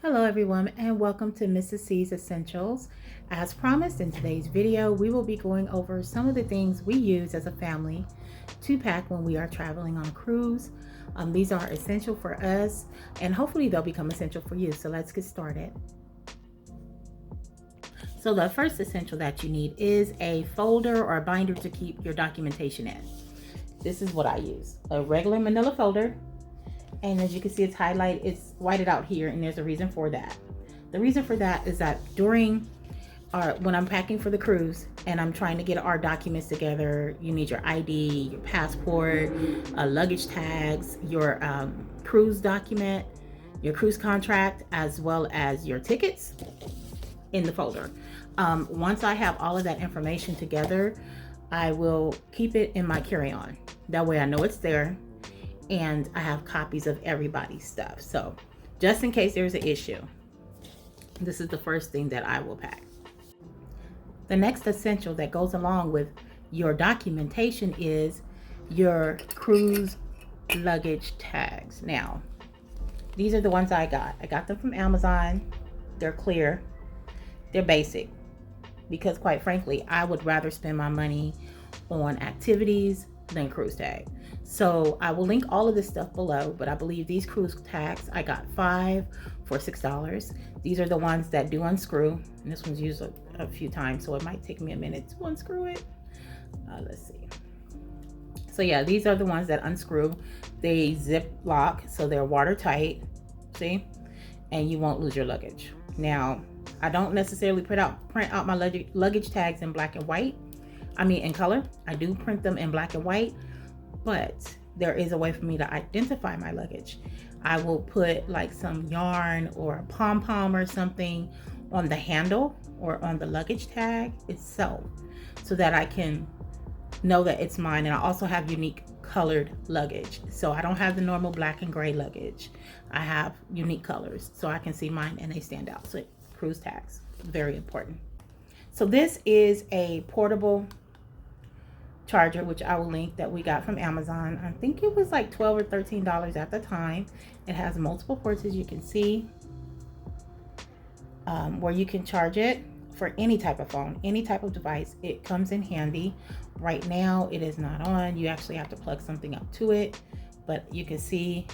Hello everyone and welcome to Mrs. C's Essentials. As promised, in today's video we will be going over some of the things we use as a family to pack when we are traveling on a cruise. These are essential for us and hopefully they'll become essential for you. So let's get started. So the first essential that you need is a folder or a binder to keep your documentation in. This is what I use, a regular manila folder. And as you can see, it's highlighted, it's whited out here, and there's a reason for that. The reason for that is that when I'm packing for the cruise and I'm trying to get our documents together, you need your ID, your passport, luggage tags, your cruise document, your cruise contract, as well as your tickets in the folder. Once I have all of that information together, I will keep it in my carry-on. That way I know it's there. And I have copies of everybody's stuff. So just in case there's an issue, this is the first thing that I will pack. The next essential that goes along with your documentation is your cruise luggage tags. Now, these are the ones I got. I got them from Amazon. They're clear. They're basic. Because quite frankly, I would rather spend my money on activities than cruise tag. So I will link all of this stuff below, but I believe these cruise tags, I got 5 for $6. These are the ones that do unscrew, and this one's used a few times, so it might take me a minute to unscrew it. Let's see. So yeah, these are the ones that unscrew. They zip lock, so they're watertight, see? And you won't lose your luggage. Now, I don't necessarily print out my luggage tags in black and white. In color. I do print them in black and white, but there is a way for me to identify my luggage. I will put like some yarn or a pom-pom or something on the handle or on the luggage tag itself so that I can know that it's mine. And I also have unique colored luggage. So I don't have the normal black and gray luggage. I have unique colors so I can see mine and they stand out. So cruise tags, very important. So this is a portable charger, which I will link, that we got from Amazon. I think it was like $12 or $13 at the time. It has multiple ports, as you can see, where you can charge it for any type of phone, any type of device. It comes in handy. Right now it is not on. You actually have to plug something up to it, but you can see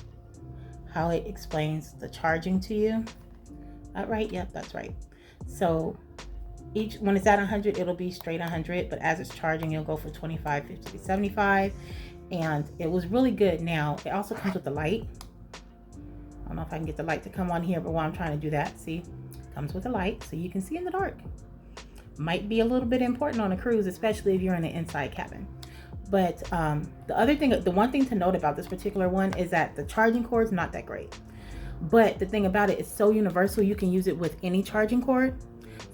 how it explains the charging to you. Right? Yep, that's right. So when it's at 100, it'll be straight 100, but as it's charging, it'll go for 25, 50, 75, and it was really good. Now, it also comes with the light. I don't know if I can get the light to come on here, but while I'm trying to do that, see, it comes with a light, so you can see in the dark. Might be a little bit important on a cruise, especially if you're in the inside cabin. But the one thing to note about this particular one is that the charging cord is not that great. But the thing about it, it's so universal, you can use it with any charging cord.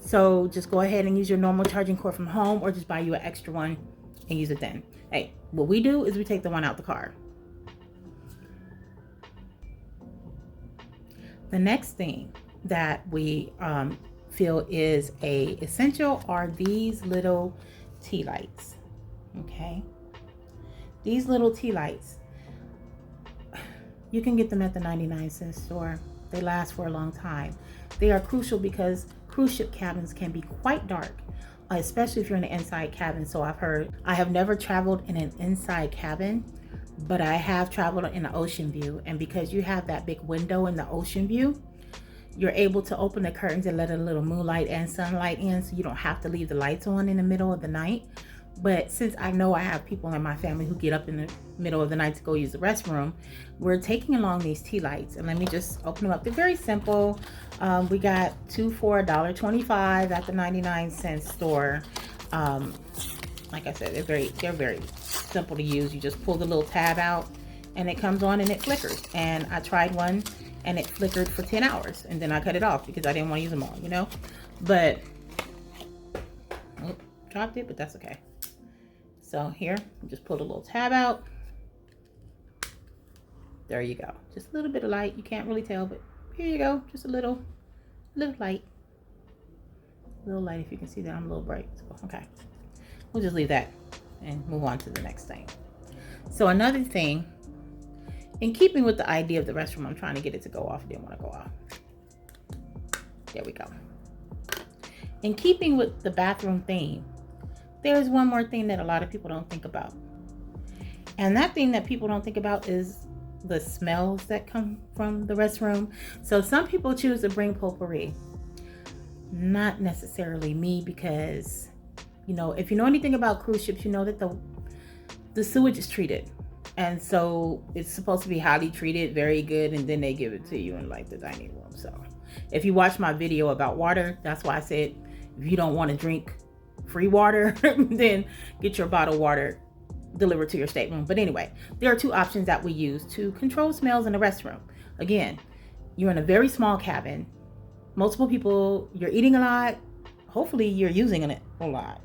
So just go ahead and use your normal charging cord from home, or just buy you an extra one and use it then. Hey, what we do is we take the one out the car. The next thing that we feel is a essential are these little tea lights. Okay, these little tea lights, you can get them at the 99-cent store. They last for a long time. They are crucial because cruise ship cabins can be quite dark, especially if you're in an inside cabin. So I've heard. I have never traveled in an inside cabin, but I have traveled in an ocean view. And because you have that big window in the ocean view, you're able to open the curtains and let a little moonlight and sunlight in, so you don't have to leave the lights on in the middle of the night. But since I know I have people in my family who get up in the middle of the night to go use the restroom, we're taking along these tea lights. And let me just open them up. They're very simple. We got 2 for $1.25 at the 99-cent store. Like I said, they're very simple to use. You just pull the little tab out and it comes on and it flickers. And I tried one and it flickered for 10 hours. And then I cut it off because I didn't want to use them all, you know. But, dropped it, but that's okay. So here, just pull the little tab out. There you go. Just a little bit of light. You can't really tell, but here you go. Just a little light. A little light, if you can see that I'm a little bright. So, okay. We'll just leave that and move on to the next thing. So another thing, in keeping with the idea of the restroom, I'm trying to get it to go off. It didn't want to go off. There we go. In keeping with the bathroom theme, there's one more thing that a lot of people don't think about. And that thing that people don't think about is the smells that come from the restroom. So some people choose to bring potpourri. Not necessarily me, because, you know, if you know anything about cruise ships, you know that the sewage is treated. And so it's supposed to be highly treated, very good, and then they give it to you in like the dining room. So if you watch my video about water, that's why I said if you don't want to drink free water, then get your bottled water delivered to your stateroom. But anyway, there are two options that we use to control smells in the restroom. Again, you're in a very small cabin, multiple people, you're eating a lot, hopefully you're using it a lot,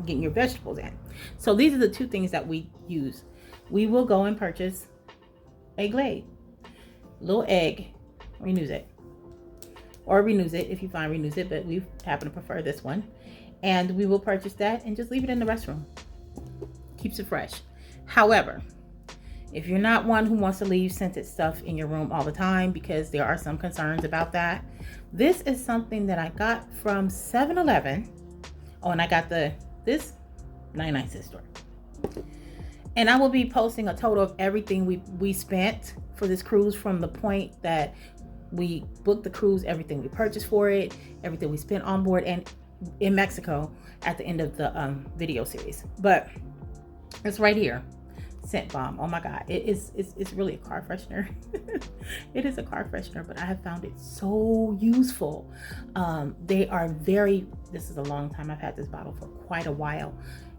getting your vegetables in. So these are the two things that we use. We will go and purchase a Glade, little egg, renews it, or renews it if you find renews it, but we happen to prefer this one. And we will purchase that and just leave it in the restroom. Keeps it fresh. However, if you're not one who wants to leave scented stuff in your room all the time, because there are some concerns about that, this is something that I got from 7-Eleven. Oh, and I got this 99-cent store. And I will be posting a total of everything we spent for this cruise, from the point that we booked the cruise, everything we purchased for it, everything we spent on board and in Mexico at the end of the video series. But it's right here. Scent bomb. Oh my God. It's really a car freshener. It is a car freshener, but I have found it so useful. They are this is a long time. I've had this bottle for quite a while.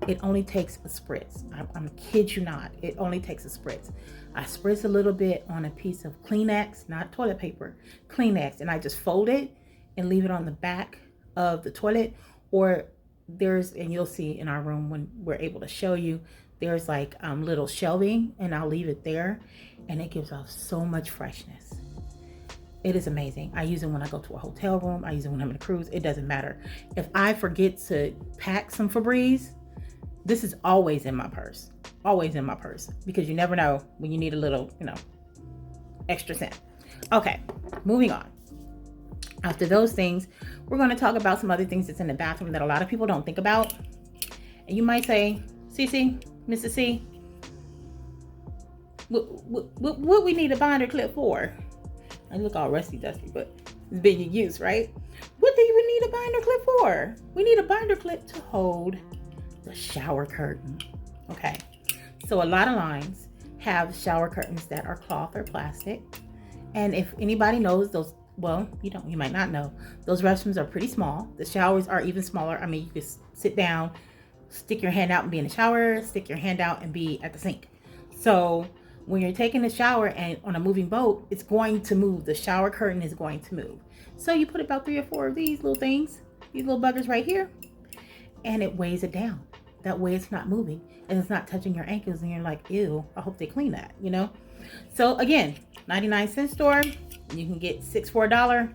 It only takes a spritz. I'm kid you not. It only takes a spritz. I spritz a little bit on a piece of Kleenex, not toilet paper, Kleenex, and I just fold it and leave it on the back of the toilet. Or and you'll see in our room when we're able to show you, there's like little shelving, and I'll leave it there, and it gives off so much freshness. It is amazing. I use it when I go to a hotel room. I use it when I'm in a cruise. It doesn't matter. If I forget to pack some Febreze, this is always in my purse. Always in my purse, because you never know when you need a little, extra scent. Okay, moving on. After those things, we're going to talk about some other things that's in the bathroom that a lot of people don't think about. And you might say, Cece, Mrs. C, what we need a binder clip for? I look all rusty dusty, but it's been in use, right? What do you need a binder clip for? We need a binder clip to hold the shower curtain. Okay, so a lot of lines have shower curtains that are cloth or plastic. And if anybody knows those, well, you might not know, those restrooms are pretty small. The showers are even smaller. I mean, you can sit down, stick your hand out and be in the shower, stick your hand out and be at the sink. So when you're taking a shower and on a moving boat, it's going to move. The shower curtain is going to move. So you put about 3 or 4 of these little things, these little buggers right here, and it weighs it down. That way it's not moving and it's not touching your ankles and you're like, ew, I hope they clean that, So again, 99-cent store, you can get 6 for $1.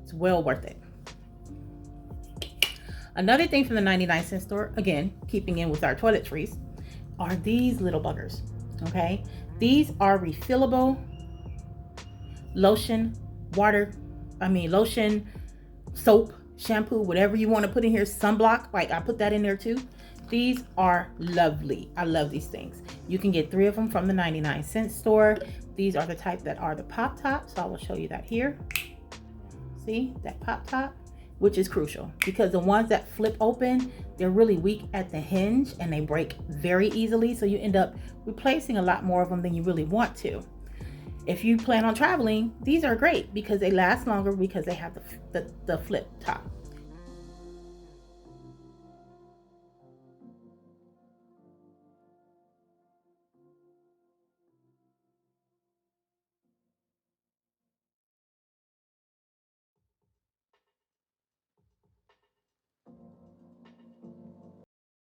It's well worth it. Another thing from the 99-cent store, again, keeping in with our toiletries, are these little buggers, okay? These are refillable lotion, soap, shampoo, whatever you want to put in here, sunblock, like I put that in there too. These are lovely. I love these things. You can get 3 of them from the 99-cent store. These are the type that are the pop top, so I will show you that here. See, that pop top, which is crucial because the ones that flip open, they're really weak at the hinge and they break very easily. So you end up replacing a lot more of them than you really want to. If you plan on traveling, these are great because they last longer because they have the flip top.